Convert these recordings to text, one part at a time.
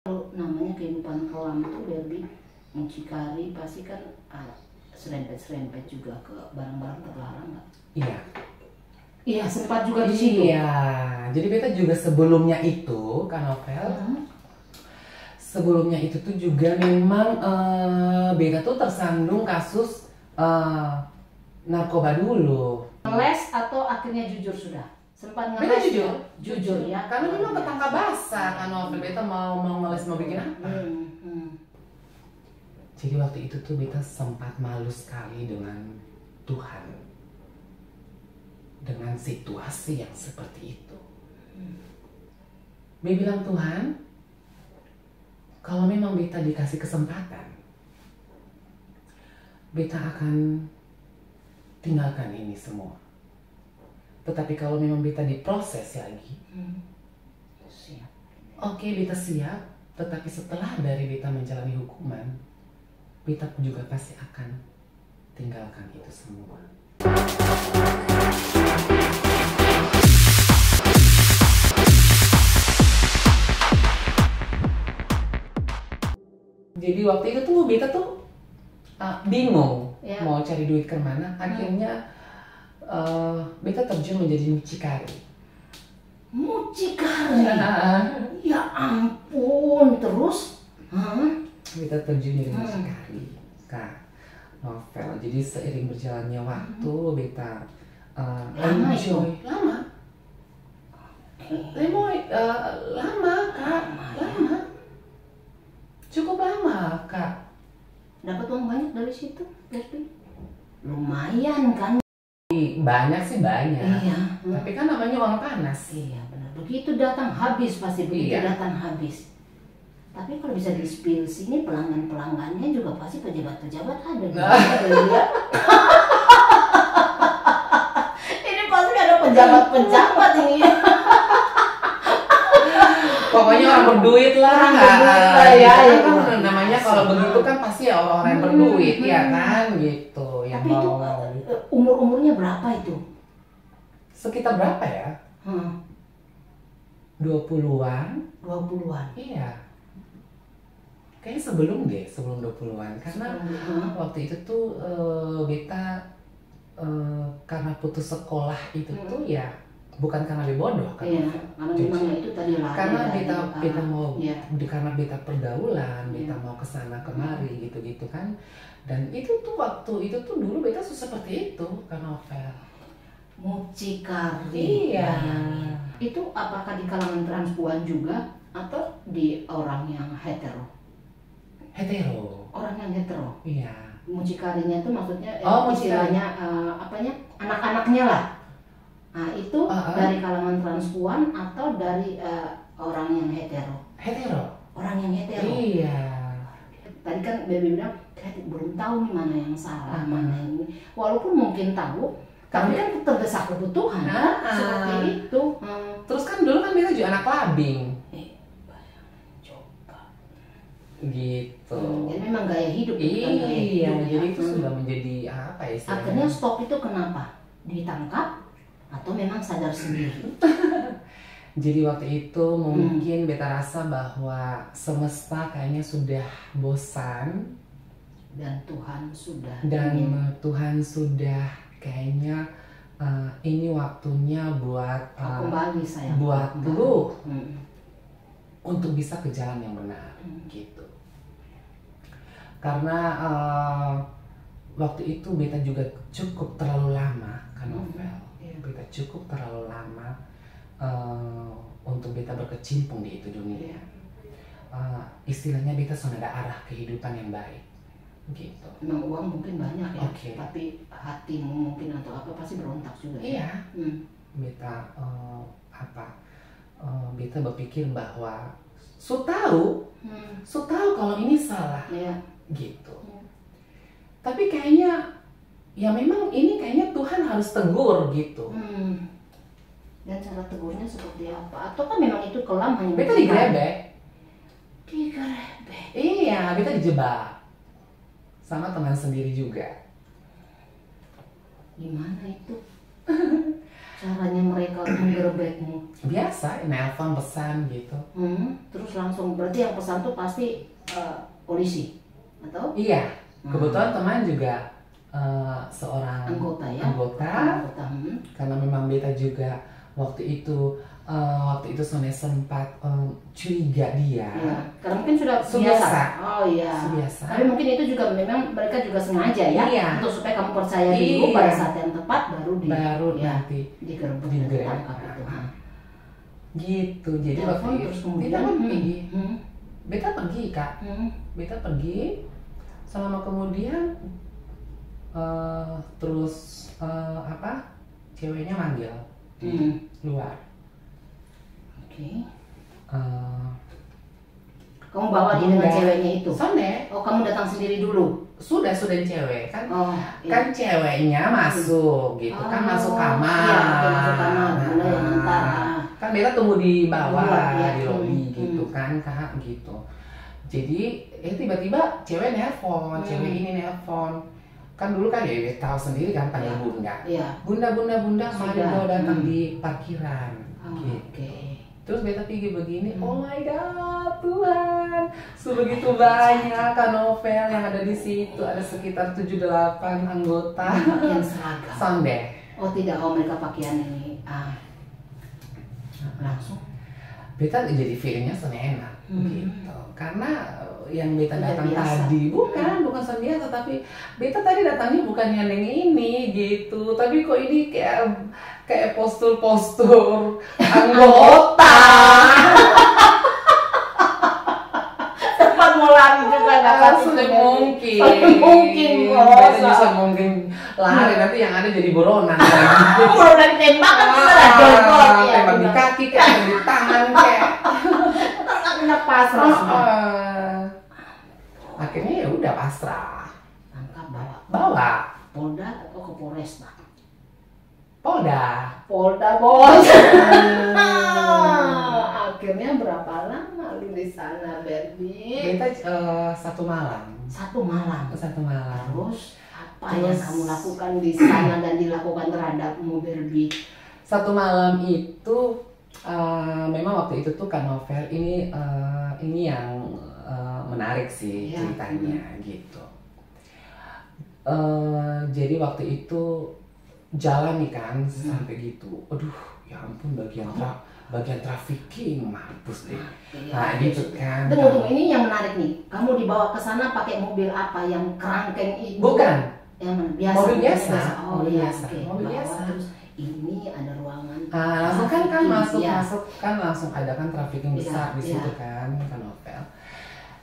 Kalau namanya kehidupan kelam itu Barbie mucikari pasti kan serempet-serempet juga ke barang-barang terlarang nggak? Iya. Iya sempat juga di situ. Iya, jadi beta juga sebelumnya itu kan Novel. Sebelumnya itu tuh juga memang beta tuh tersandung kasus narkoba dulu. Ngeles atau akhirnya jujur sudah? Sempat Beta ngeles? jujur, Jujur ya. karena memang ketangkap basah kan Novel. Beta mau ngeles mau bikin apa? Jadi waktu itu tuh beta sempat malu sekali dengan Tuhan, dengan situasi yang seperti itu. Beta bilang, Tuhan, kalau memang beta dikasih kesempatan, beta akan tinggalkan ini semua. Tetapi kalau memang beta diproses lagi, Siap. oke, beta siap. Tetapi setelah dari beta menjalani hukuman, beta juga pasti akan tinggalkan itu semua. Jadi waktu itu tuh beta tuh bingung Ya. mau cari duit kemana. Akhirnya beta terjun menjadi mucikari. Mucikari? Ya ampun, terus? Beta terjun jadi mucikari, Kak Novel. Jadi seiring berjalannya waktu, beta Lama enjoy. itu? Lama, lama, Kak. Lama, cukup lama, Kak. Dapat uang banyak dari situ, Barbie? Lumayan kan? Banyak sih banyak. Iya. Tapi kan namanya uang panas. Iya benar. Begitu datang habis pasti begitu Iya. datang habis. Tapi kalau bisa di spill sini pelanggan-pelanggannya juga pasti pejabat-pejabat ada. Ya. Ini pasti ada pejabat-pejabat ini. Pokoknya orang berduit lah. Orang berduit lah, ya, Gitu ya. kan namanya kalau begitu kan pasti ya orang-orang yang berduit, ya kan gitu. Yang Tapi itu umur-umurnya berapa itu? sekitar berapa ya? 20-an? 20-an. Iya. Kayaknya sebelum 20-an. Karena waktu itu tuh beta karena putus sekolah itu tuh ya bukan karena beta bodoh kan. Iya, karena memang itu tadi lari. Karena dari, beta mau iya. karena beta pergaulan, beta Iya. mau kesana kemari gitu-gitu kan. Dan itu tuh waktu itu tuh dulu beta seperti itu kan Novel. Mucikari. Iya. Itu apakah di kalangan transpuan juga atau di orang yang hetero? Hetero. Orang yang hetero. Iya. Mucikarinya itu maksudnya Oh, istilahnya apanya? Anak-anaknya lah. Nah, itu dari kalangan transpuan atau dari orang yang hetero? Hetero. Orang yang hetero. Iya. Tadi kan Baby bilang belum tahu nih mana yang salah, mana yang ini. Walaupun mungkin tahu, tapi kan terdesak kebutuhan kan? Seperti itu. Terus kan dulu kan beta juga anak labing. Coba. Gitu. Jadi memang gaya hidup bukan gaya Iya, hidup, jadi ya. itu sudah menjadi apa ya istilahnya? Akhirnya stop itu kenapa? Ditangkap atau memang sadar sendiri? Jadi waktu itu mungkin beta rasa bahwa semesta kayaknya sudah bosan Dan Tuhan sudah Tuhan sudah kayaknya ini waktunya buat kembali saya buat kembali. lu untuk bisa ke jalan yang benar gitu. Karena waktu itu beta juga cukup terlalu lama kan Novel. Beta cukup terlalu lama untuk beta berkecimpung di itu dunia. Istilahnya beta sudah ada arah kehidupan yang baik gitu. Memang uang mungkin banyak ya, Oke. tapi hatimu mungkin atau apa pasti berontak juga. Iya. Ya? Beta beta berpikir bahwa su tahu kalau ini salah Ya. gitu. Tapi kayaknya ya memang ini kayaknya Tuhan harus tegur gitu. Dan cara tegurnya seperti apa? Atau kan memang itu kelam hanya Beta digerebek. Digerebek. Iya, beta dijebak sama teman sendiri juga. Gimana itu? caranya mereka menggerebekmu? Biasa, nelpon pesan gitu. Terus langsung, berarti yang pesan tuh pasti polisi atau? Iya, kebetulan teman juga seorang anggota ya. Karena memang beta juga waktu itu Sone sempat curiga dia. Ya, karena mungkin sudah biasa. Oh iya. Biasa. Tapi mungkin itu juga memang mereka juga sengaja ya, iya. untuk supaya kamu percaya dulu pada saat yang tepat baru nanti digerebek dan ditangkap itu. Gitu. Jadi waktu itu beta pergi Kak. Beta pergi. Selama kemudian terus ceweknya manggil di luar. Oke. Kamu bawa dia dengan ceweknya itu? Sone. Oh, kamu datang sendiri dulu? Sudah cewek kan? Kan ceweknya masuk gitu kan, masuk kamar. Iya, masuk kamar. Bunda yang ngantar. Kan beta tunggu di bawah di lobi gitu kan Kak gitu. Jadi tiba-tiba cewek nelpon, cewek ini nelpon. Kan dulu kan ya tahu sendiri kan panggil bunda. Bunda, mari lo datang di parkiran. Gitu. Oke. Terus beta pikir begini, oh my god Tuhan, sebegitu banyak Kak Novel yang ada di situ, ada sekitar 7-8 anggota. Pakaian seragam. Sonde. Oh tidak, mereka pakaian ini. Langsung. Beta jadi feelingnya enak gitu, karena yang beta datang biasa. tadi bukan biasa, tapi beta tadi datangnya bukan yang ini gitu, tapi kok ini kayak postur anggota. Sempat mau lari juga nggak mungkin beta bisa mungkin lari, nanti yang ada jadi buronan lagi. Buronan tembak kan bisa lah, tembak di kaki kayak di tangan kayak. Kena pasrah. Akhirnya ya udah pasrah. Tangkap bawa Polda atau ke Polres Pak? Polda bos. Akhirnya berapa lama lu di sana, Berbi? Kita 1 malam. 1 malam. Terus apa yang kamu lakukan di sana dan dilakukan terhadapmu, Berbi? 1 malam itu memang waktu itu tuh Kak Novel ini yang menarik sih ceritanya gitu. Jadi waktu itu jalan nih kan sampai gitu, aduh ya ampun, bagian trafficking mampus deh. Nah gitu kan. Tunggu, ini yang menarik nih. Kamu dibawa ke sana pakai mobil apa, yang kerangkeng itu? Bukan. Yang biasa. Mobil biasa. Mobil biasa. Mobil biasa. Terus ini ada ruangan. Langsung kan masuk kan langsung ada kan trafficking besar di situ kan Novel.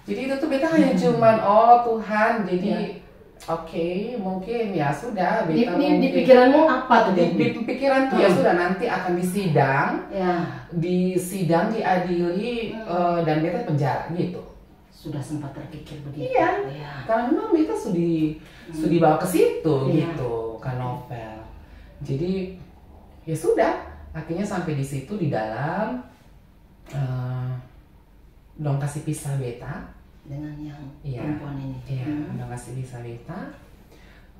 Jadi itu tuh beta hanya cuman Tuhan, jadi oke, mungkin ya sudah beta di pikiranmu apa tuh? Di pikiran tuh ya sudah nanti akan disidang, diadili dan beta penjara gitu. Sudah sempat terpikir begitu. Iya. Karena memang beta sudah dibawa ke situ gitu Kak Novel. Jadi ya sudah, akhirnya sampai di situ di dalam dong kasih pisah beta dengan yang perempuan ini. Iya, dong kasih pisah beta.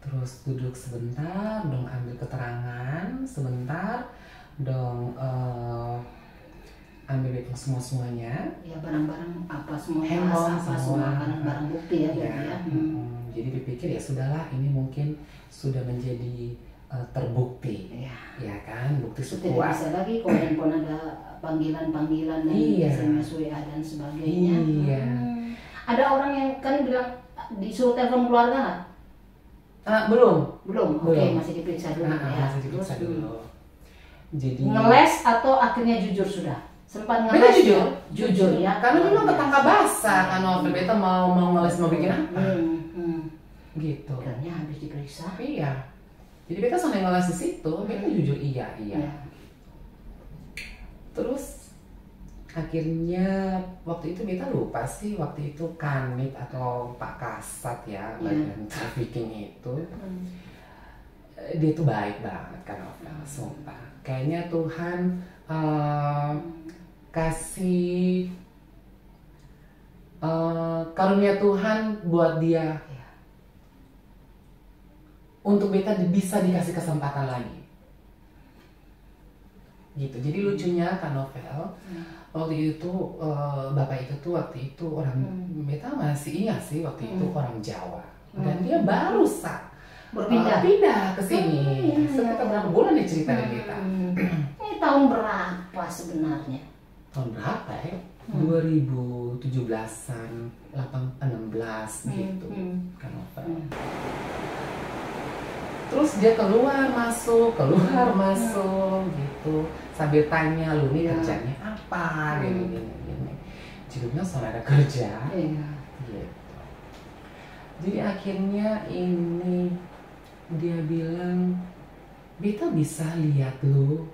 Terus duduk sebentar, dong ambil keterangan sebentar, dong ambil beta semuanya. Ya, barang-barang apa semua, handphone, semua makanan, barang bukti ya. Jadi dipikir ya sudahlah, ini mungkin sudah menjadi terbukti, ya kan, bukti kuat. Tidak bisa lagi kalau handphone ada panggilan dan SMS, WA dan sebagainya. Ada orang yang kan bilang disuruh telepon keluarga nggak? Belum. Oke, masih diperiksa dulu Masih diperiksa dulu. Jadi ngeles atau akhirnya jujur sudah? Sempat ngeles? Jujur ya. Karena memang tetangga basah kan, Novel beta mau ngeles mau bikin apa? Gitu. Akhirnya habis diperiksa. Iya. Jadi beta sampai ngeles di situ, beta jujur iya. Terus akhirnya waktu itu beta lupa sih, waktu itu Kanit atau Pak Kasat ya, bagian trafficking itu. Dia tuh baik banget kan Novel, sumpah. Kayaknya Tuhan kasih karunia Tuhan buat dia untuk beta bisa dikasih kesempatan lagi. gitu. Jadi lucunya Kak Novel, waktu itu bapak itu tuh waktu itu orang beta masih ingat sih waktu itu orang Jawa dan dia baru pindah ke sini. Sekitar berapa bulan ya cerita kita? Ini tahun berapa sebenarnya? Tahun berapa ya? 2017-an, 16 gitu Kak Novel. Terus dia keluar masuk gitu sambil tanya, lu nih kerjanya apa, gini. Judulnya saudara kerja gitu. Jadi akhirnya ini dia bilang, beta bisa lihat lu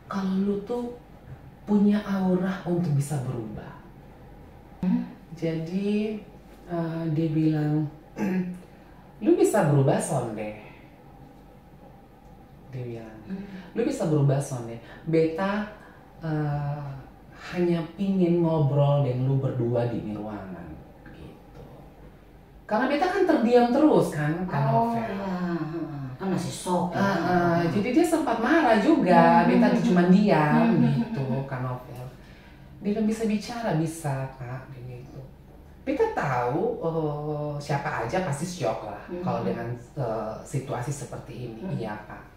kalau lu tuh punya aura untuk bisa berubah. Jadi dia bilang, lu bisa berubah Sonde. Dia bilang, lu bisa berubah Sonde. Beta hanya pingin ngobrol dengan lu berdua di ruangan gitu. Karena beta kan terdiam terus kan Novel. Kan masih shock. Jadi dia sempat marah juga. Beta cuma diam gitu Kak Novel. Dia bisa bicara, bisa Kak gitu. Beta tahu siapa aja pasti shock lah kalau dengan situasi seperti ini. Iya Kak.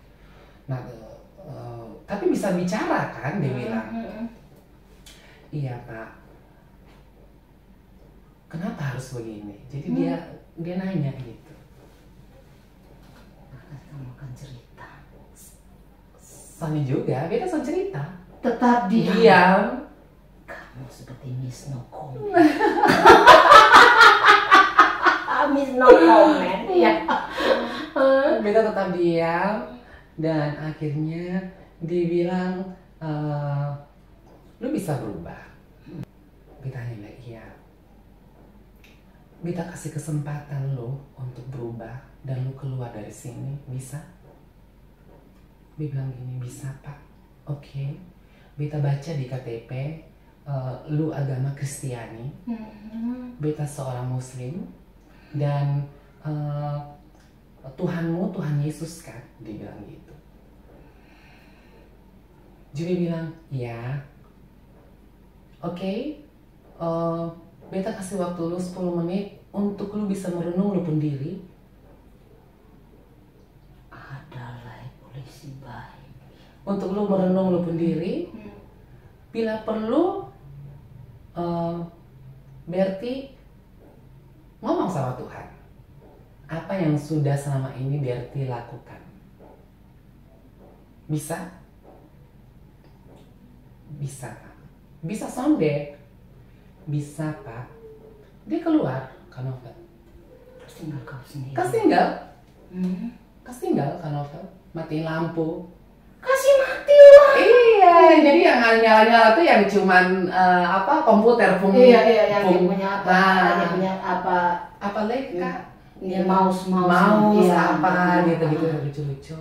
Nah, tapi bisa bicara kan, dia bilang. Iya Pak. Kenapa harus begini? Jadi dia nanya gitu. Kamu akan cerita. Sama juga, beta sama cerita. Tetap diam. Kamu seperti Miss No Comment. Miss No Comment. Iya. Beta tetap diam. Dan akhirnya dia bilang, lu bisa berubah. Beta nanya, iya. Beta kasih kesempatan lu untuk berubah dan lu keluar dari sini, bisa? Dia bilang gini, bisa Pak. Oke. Beta baca di KTP, lu agama Kristiani. Beta seorang Muslim dan Tuhanmu Tuhan Yesus kan, dia bilang gitu. Jadi bilang, ya, oke, beta kasih waktu lu 10 menit untuk lu bisa merenung lu pendiri. Adalah polisi baik. Untuk lu merenung lu pendiri, bila perlu, berarti ngomong sama Tuhan. Apa yang sudah selama ini berarti lakukan. Bisa? Bisa Pak. Bisa Sonde. Bisa Pak. Dia keluar Kak Novel. Terus tinggal kau sendiri. Kas tinggal Kak Novel. Matiin lampu. Kasih mati lah. Iya, jadi yang nyala-nyala tuh yang cuman komputer Iya, yang dia punya apa? Dia punya apa? Apa lagi Kak? Ini mouse apa gitu lucu-lucu.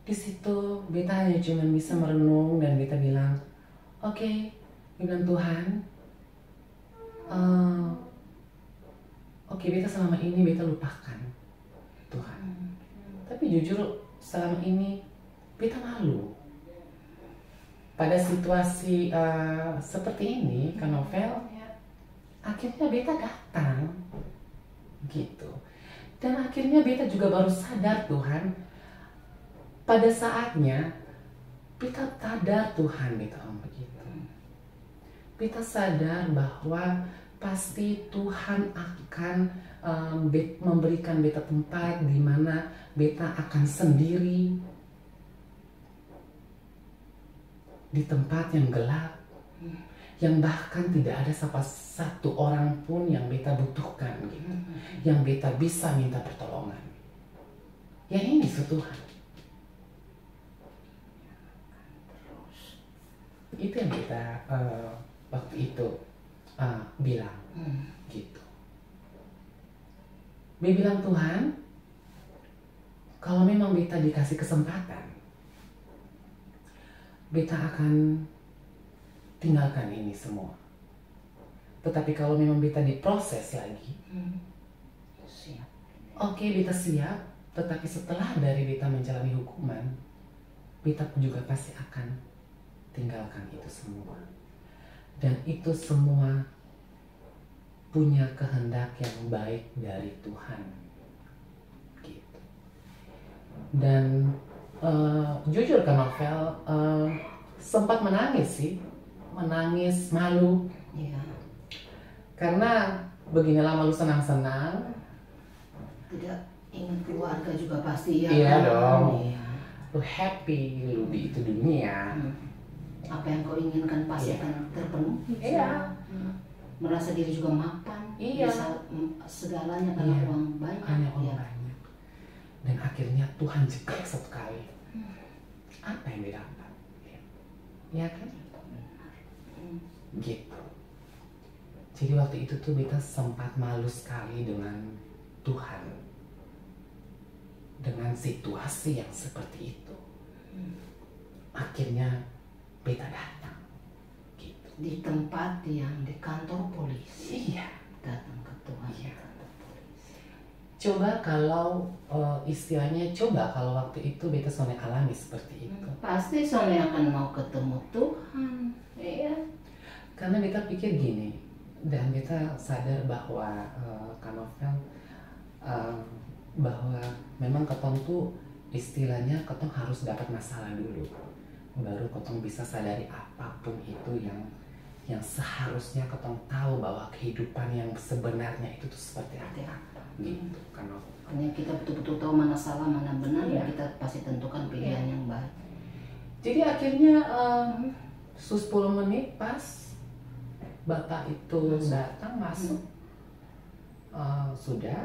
Di situ beta hanya cuma bisa merenung dan beta bilang, oke, bilang Tuhan, oke, beta selama ini beta lupakan Tuhan. Tapi jujur selama ini beta malu. Pada situasi seperti ini, Kak Novel, akhirnya beta datang. Gitu. Dan akhirnya beta juga baru sadar Tuhan, pada saatnya beta sadar Tuhan, beta begitu. Beta sadar bahwa pasti Tuhan akan memberikan beta tempat di mana beta akan sendiri di tempat yang gelap, yang bahkan tidak ada satu orang pun yang beta butuhkan gitu, yang beta bisa minta pertolongan. Yang ini Tuhan. Itu yang beta waktu itu bilang gitu. Beta bilang, Tuhan, kalau memang beta dikasih kesempatan, beta akan tinggalkan ini semua. Tetapi kalau memang beta diproses lagi, siap. Oke, beta siap. Tetapi setelah dari beta menjalani hukuman, beta juga pasti akan tinggalkan itu semua. Dan itu semua punya kehendak yang baik dari Tuhan. Gitu. Dan jujur Kak Novel, sempat menangis sih. Menangis, malu. Iya. Karena beginilah malu senang-senang. Tidak ingin keluarga juga pasti ya. Iya kan? dong. Iya. Lu happy, lu di itu dunia. Apa yang kau inginkan pasti akan terpenuhi. Iya. Merasa diri juga mapan. Iya. Bisa segalanya karena Iya. uang banyak. Hanya uang Ya. banyak. Dan akhirnya Tuhan jeklek satu kali. Apa yang didapat? Ya kan? Gitu. Jadi waktu itu tuh beta sempat malu sekali dengan Tuhan, dengan situasi yang seperti itu. Akhirnya beta datang gitu. Di tempat yang di kantor polisi. Iya. Datang ke Tuhan. Iya. Kantor polisi. Coba kalau istilahnya, coba kalau waktu itu beta soalnya alami seperti itu. Pasti soalnya akan mau ketemu Tuhan. Iya. Karena beta pikir gini, dan beta sadar bahwa Kak Novel, bahwa memang ketong tuh istilahnya ketong harus dapat masalah dulu, baru ketong bisa sadari apapun itu yang seharusnya ketong tahu bahwa kehidupan yang sebenarnya itu tuh seperti apa. Gitu Kak Novel. Hanya kita betul-betul tahu mana salah mana benar, Iya. kita pasti tentukan pilihan yang baik. Jadi akhirnya 10 menit pas Bapak itu datang masuk, sudah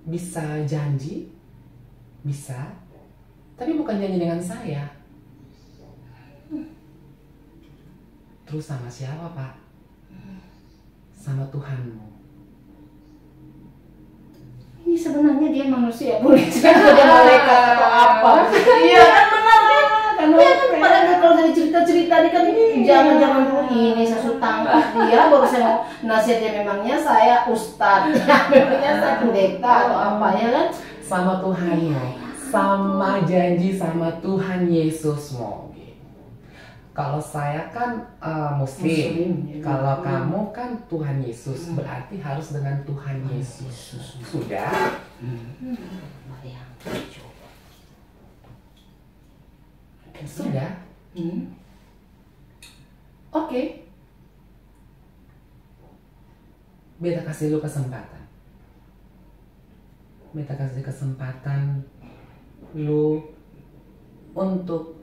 bisa janji, bisa, tapi bukan janji dengan saya. Terus sama siapa Pak? Sama Tuhanmu. Ini sebenarnya dia manusia, boleh jadi dia malaikat atau apa? Iya kan benar kan? Iya kan padahal kalau dari cerita-cerita ini kan jangan dulu ini saya suruh tangkap dia baru saya mau nasihat dia, memangnya saya ustadz, memangnya saya pendeta atau apa ya kan? Sama Tuhanmu, sama janji sama Tuhan Yesusmu. Kalau saya kan Muslim, ya. kalau kamu kan Tuhan Yesus, berarti harus dengan Tuhan Yesus. Sudah? Sudah? Oke. Beta kasih lu kesempatan. Beta kasih kesempatan lu untuk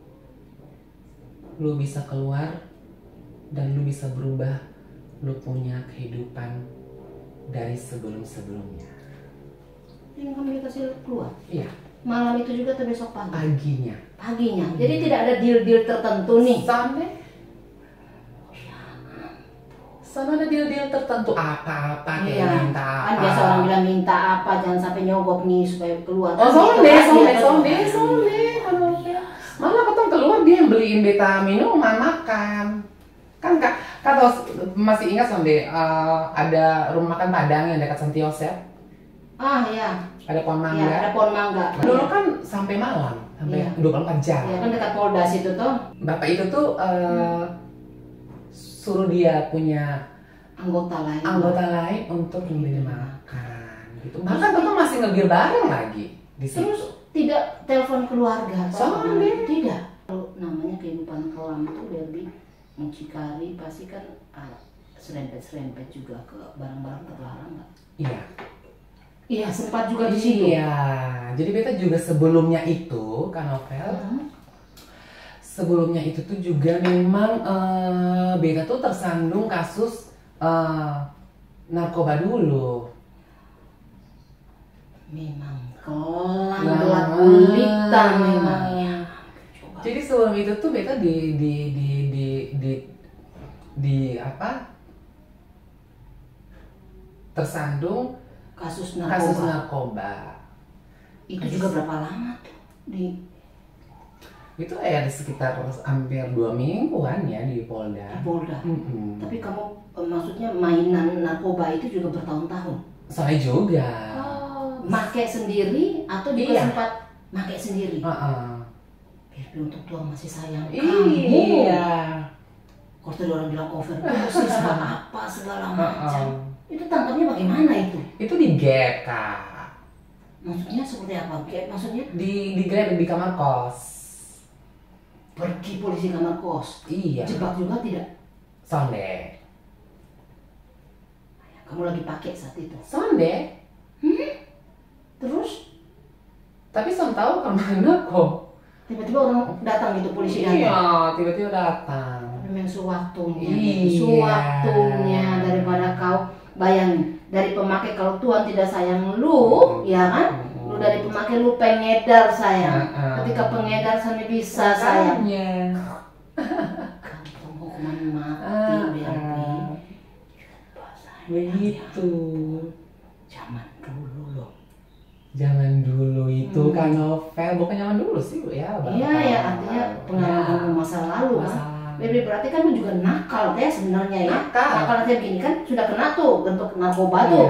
lu bisa keluar dan lu bisa berubah, lu punya kehidupan dari sebelum-sebelumnya. Yang kamu dikasih keluar? Iya. Malam itu juga atau besok pagi? Paginya. Paginya. Jadi tidak ada deal-deal tertentu nih. Sama ada deal-deal tertentu apa-apa kayak Iya. minta apa. Kan biasa orang bilang minta apa, jangan sampai nyogok nih supaya keluar. Oh, sonde. Malah ketong keluar dia yang beliin beta minuman, makan. Kan kak masih ingat sonde, ada rumah makan Padang yang dekat Santi Yosef. Ah ya. Ada pohon mangga. Ya, ada pohon mangga. Dulu kan sampai malam, sampai 24 jam. Ya kan dekat Polda situ tuh. Bapak itu tuh suruh dia punya Anggota lain untuk membeli makan. Gitu. Bahkan ketong masih ngebir bareng lagi di situ. Terus tidak telepon keluarga atau Sonde. tidak. Kalau namanya kehidupan kelam itu lebih mucikari pasti kan serempet juga ke barang-barang terlarang nggak? Iya. Iya sempat juga di situ. Iya. Jadi beta juga sebelumnya itu Kak Novel. Sebelumnya itu tuh juga memang beta tuh tersandung kasus narkoba dulu. Memang kelam gelap gulita memangnya. Jadi sebelum itu tuh beta di apa? Tersandung Kasus narkoba. Itu juga berapa lama tuh itu di sekitar hampir 2 mingguan ya di Polda. di Polda. Tapi kamu maksudnya mainan narkoba itu juga bertahun-tahun? Saya juga. Make sendiri atau juga Iya. sempat pakai sendiri. Biar untuk Tuhan masih sayang kamu. Iya. Kalau tadi orang bilang overdosis apa segala macam. Itu tangkapnya bagaimana itu? Itu di gap, Kak. Maksudnya seperti apa? Gap maksudnya? Di grab di kamar kos. Pergi polisi kamar kos. Iya. Jebak juga tidak? Sonde. Kamu lagi pakai saat itu? Sonde. Terus? Tapi Son tahu kemana kok. Tiba-tiba orang datang gitu, polisi datang? Iya, tiba-tiba datang. Memang sewaktunya. Iya. Sewaktunya daripada kau bayangin. Dari pemakai kalau Tuhan tidak sayang lu, ya kan? Lu dari pemakai lu pengedar sayang. Ketika pengedar sana bisa sayang. Kantong hukuman mati begitu. Zaman dulu loh. Zaman dulu itu kan novel, bukan zaman dulu sih ya. Iya ya, artinya pengalaman masa lalu kan. Berarti kan lu juga nakal teh sebenarnya ya. Nakal teh begini kan sudah kena tuh bentuk narkoba tuh.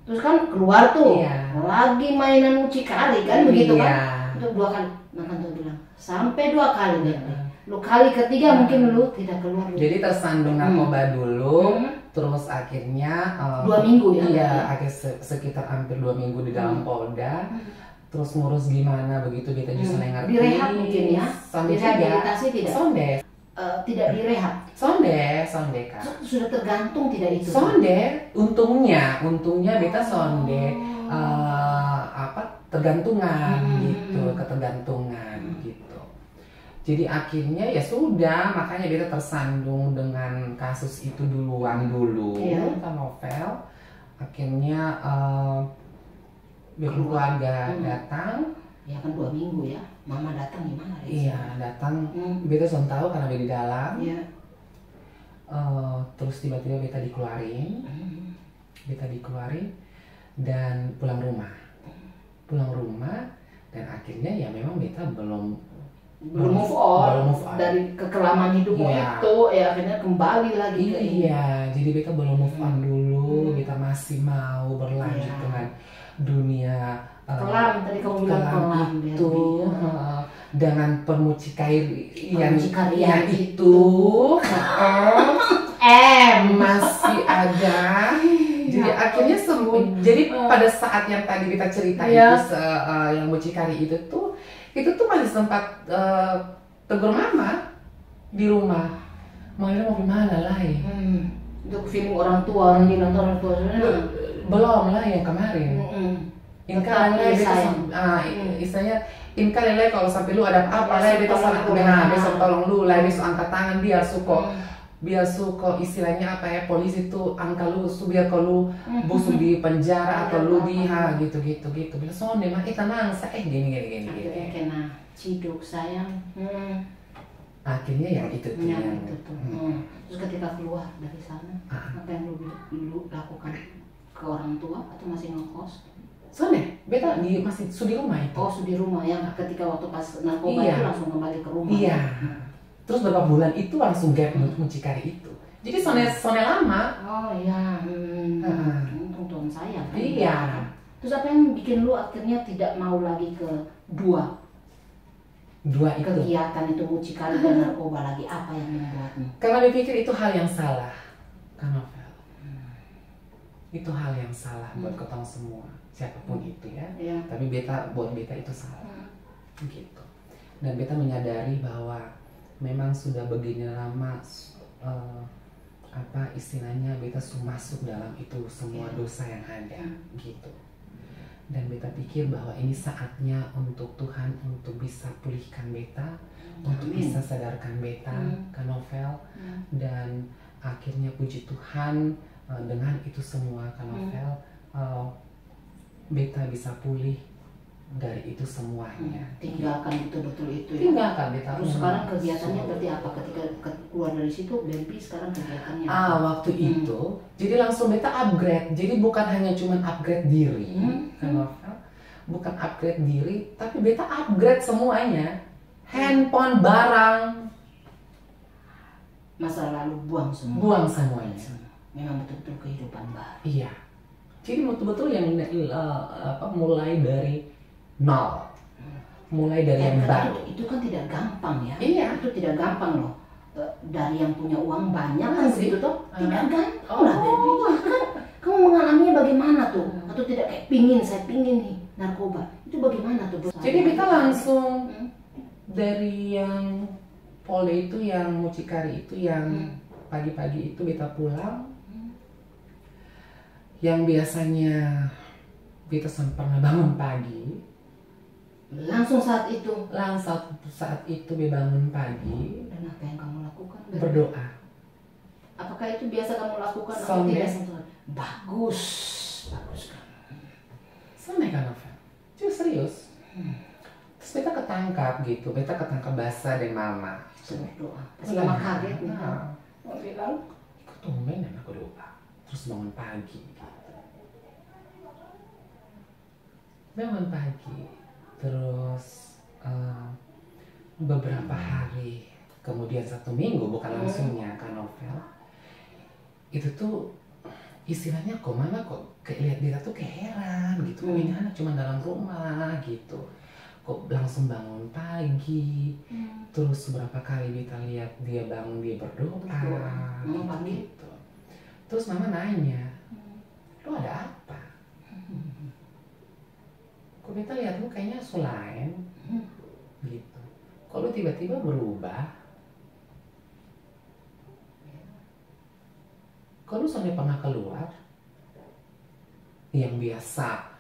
Terus kan keluar tuh. Lagi mainan mucikari kan begitu kan. Itu 2 kali. Makan tuh bilang sampai 2 kali deh. Lu kali ketiga mungkin lu tidak keluar. Jadi tersandung narkoba dulu, terus akhirnya 2 minggu ya. Iya, sekitar hampir 2 minggu di dalam Polda. Terus ngurus gimana begitu kita justru ngerti. Direhab mungkin ya. Direhabilitasi tidak? Sonde. Tidak direhab. Sonde Kak. Sudah tergantung tidak itu? Sonde, untungnya beta sonde tergantungan gitu, ketergantungan gitu. Jadi akhirnya ya sudah, makanya beta tersandung dengan kasus itu duluan kan novel. Akhirnya keluarga datang. Ya kan 2 minggu ya, mama datang gimana? Iya datang, beta sudah tahu karena beta di dalam. Iya. Terus tiba-tiba beta dikeluarin, dan pulang rumah dan akhirnya ya memang beta belum move on dari kekelaman hidupmu itu ya akhirnya kembali lagi ke ini. Iya, jadi beta belum move on dulu, beta masih mau berlanjut dengan dunia kelam, tadi kamu bilang kelam itu dengan permucikarian itu masih ada. Jadi akhirnya jadi pada saat yang tadi kita cerita itu yang mucikari itu tuh masih sempat tegur mama di rumah. Mama mau gimana lah ya? Untuk feeling orang tua, orang tua belum lah yang kemarin. Inkalele istilahnya inkalele kalau sampai lu ada apa lah beta besok tolong lu lah, besok angkat tangan biar suko istilahnya apa ya, polisi tuh angka lu biar kalau lu busuk di penjara atau lu gitu bila sonde mah tenang gini kena ciduk sayang. Akhirnya ya itu tuh terus ketika keluar dari sana apa yang lu lakukan ke orang tua atau masih ngekos? Sonde beta masih di rumah itu. Oh di rumah ya, ketika waktu pas narkoba itu langsung kembali ke rumah. Iya. Terus beberapa bulan itu langsung gap mucikari itu. Jadi sonde lama. Oh iya. Untung Tuhan sayang. Iya. Terus apa yang bikin lu akhirnya tidak mau lagi ke dua itu kegiatan itu mucikari dan narkoba lagi? Apa yang membuatmu? Karena dipikir itu hal yang salah, kan novel. Itu hal yang salah buat ketong semua, siapapun itu ya. Tapi buat beta itu salah, gitu. Dan beta menyadari bahwa memang sudah begini lama istilahnya beta masuk dalam itu semua dosa yang ada, gitu. Dan beta pikir bahwa ini saatnya untuk Tuhan untuk bisa pulihkan beta, untuk bisa sadarkan beta ke novel, dan akhirnya puji Tuhan dengan itu semua ke novel beta bisa pulih dari itu semuanya. Tinggalkan betul-betul itu ya. Tinggalkan beta. Terus sekarang kegiatannya berarti apa ketika keluar dari situ Baby sekarang kegiatannya? Waktu itu jadi langsung beta upgrade. Jadi bukan hanya cuma upgrade diri, bukan upgrade diri, tapi beta upgrade semuanya. Handphone, barang, masa lalu buang semua. Buang semuanya. Memang betul-betul kehidupan baru. Iya. Jadi betul-betul yang mulai dari nol. mulai dari yang baru. Itu kan tidak gampang ya. Iya. Itu tidak gampang loh. Dari yang punya uang banyak kan begitu toh, tidak gampang lah baby. Kan kamu mengalaminya bagaimana tuh? Atau tidak kayak saya pingin nih narkoba. Itu bagaimana tuh? Jadi kita langsung dari yang Pole itu, yang mucikari itu, yang pagi-pagi itu beta pulang. Yang biasanya beta pernah bangun pagi. Langsung saat itu? Saat itu beta bangun pagi. Dan apa yang kamu lakukan? Berdoa. Apakah itu biasa kamu lakukan atau tidak? Bagus kan. Sama kan Novel? Serius. Terus beta ketangkap gitu, beta ketangkap basah dan mama. Berdoa. Pas lama kaget nih. Mau bilang, ikut tumben dan aku doa. Terus bangun pagi. Bangun pagi. Terus beberapa hari, kemudian 1 minggu, bukan langsungnya kan Novel. Itu tuh istilahnya kok mana kok lihat dia tuh kayak heran gitu. Ini anak cuma dalam rumah gitu. Kok langsung bangun pagi. Terus beberapa kali kita lihat dia bangun, dia berdoa gitu. Terus mama nanya, "Lu ada apa?" Kok beta lihat lu kayaknya selain gitu. Kok lu tiba-tiba berubah? Kok lu sampai pernah keluar? Yang biasa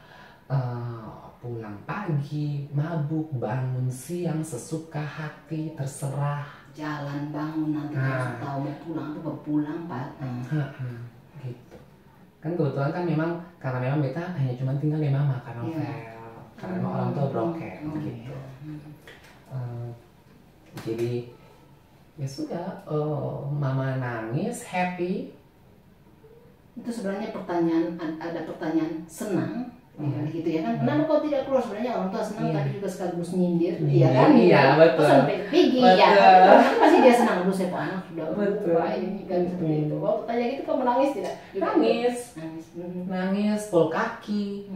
pulang pagi, mabuk, bangun siang, sesuka hati, terserah. Jalan bangun nanti harus tahu mau pulang Pak. Gitu. Kan kebetulan kan memang karena memang beta hanya cuma tinggal di mama kan Novel. Karena memang orang tua broken gitu. Jadi ya sudah, mama nangis, happy. Itu sebenarnya ada pertanyaan senang. Gitu ya kan, kenapa kau tidak keluar? Sebenarnya orang tua senang tapi juga sekaligus nyindir, iya kan? Iya betul. Terus sampai pergi ya, kan pasti dia senang. Aduh saya anak sudah berubah ini kan seperti itu. Waktu tanya gitu kau menangis tidak? Nangis, peluk kaki.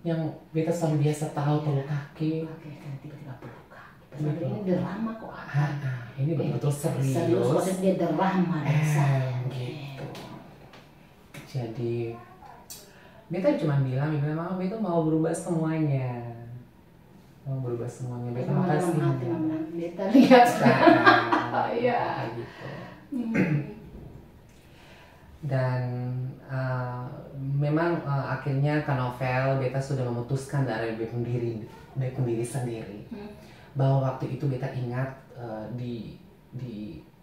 Yang beta selalu biasa tahu peluk kaki. Kan tiba-tiba peluk kaki. Ini drama kok. Ini betul-betul serius. Serius, dia drama gitu. Jadi beta cuma bilang, mama beta mau berubah semuanya. Beta makasih. Beta lihat. Iya. Gitu. Dan memang akhirnya Kak Novel, beta sudah memutuskan dari beta pendiri sendiri. Bahwa waktu itu beta ingat di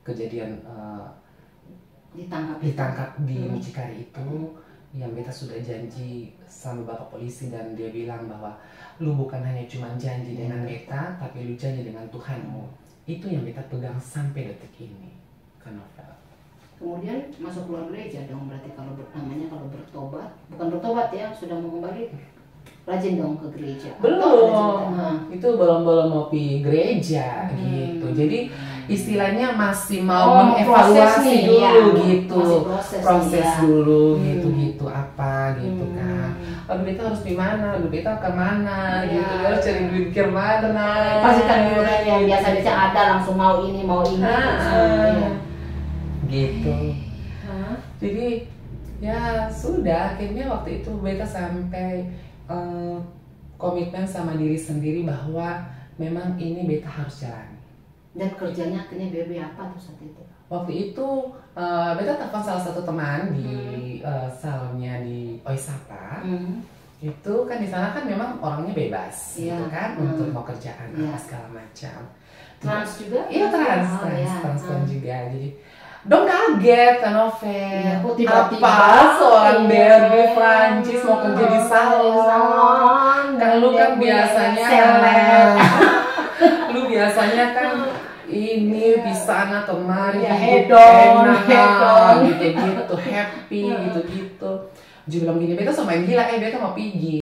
kejadian ditangkap di mucikari itu. Yang beta sudah janji sama bapak polisi dan dia bilang bahwa lu bukan hanya cuma janji dengan beta, tapi lu janji dengan Tuhanmu. Itu yang beta pegang sampai detik ini, Kak Novel. Kemudian masuk keluar gereja dong, berarti kalau bertobat, bukan bertobat ya, sudah mau kembali, rajin dong ke gereja. Belum, itu belum mau pergi gereja gitu. Jadi istilahnya masih mau mengevaluasi dulu gitu, proses dulu gitu apa gitu kan. Aduh beta harus di mana, aduh beta kemana gitu, harus cari duit kemana. Pasti kan yang biasa ada langsung mau ini gitu. Jadi ya sudah, akhirnya waktu itu beta sampai komitmen sama diri sendiri bahwa memang ini beta harus jalani. Dan kerjanya akhirnya BB apa tuh saat itu? Waktu itu beta telepon salah satu teman di salonnya di Oisapa. Itu kan di sana kan memang orangnya bebas gitu kan, untuk mau kerjaan apa segala macam. Trans juga? Iya trans juga. Jadi dong kaget Kak Novel, apa seorang Barbie Prancis mau kerja di salon? Kan lu kan biasanya lu biasanya kan ini bisa anak kemari hedon gitu happy gitu. Dia bilang gini, beta sama yang gila, beta mau pergi.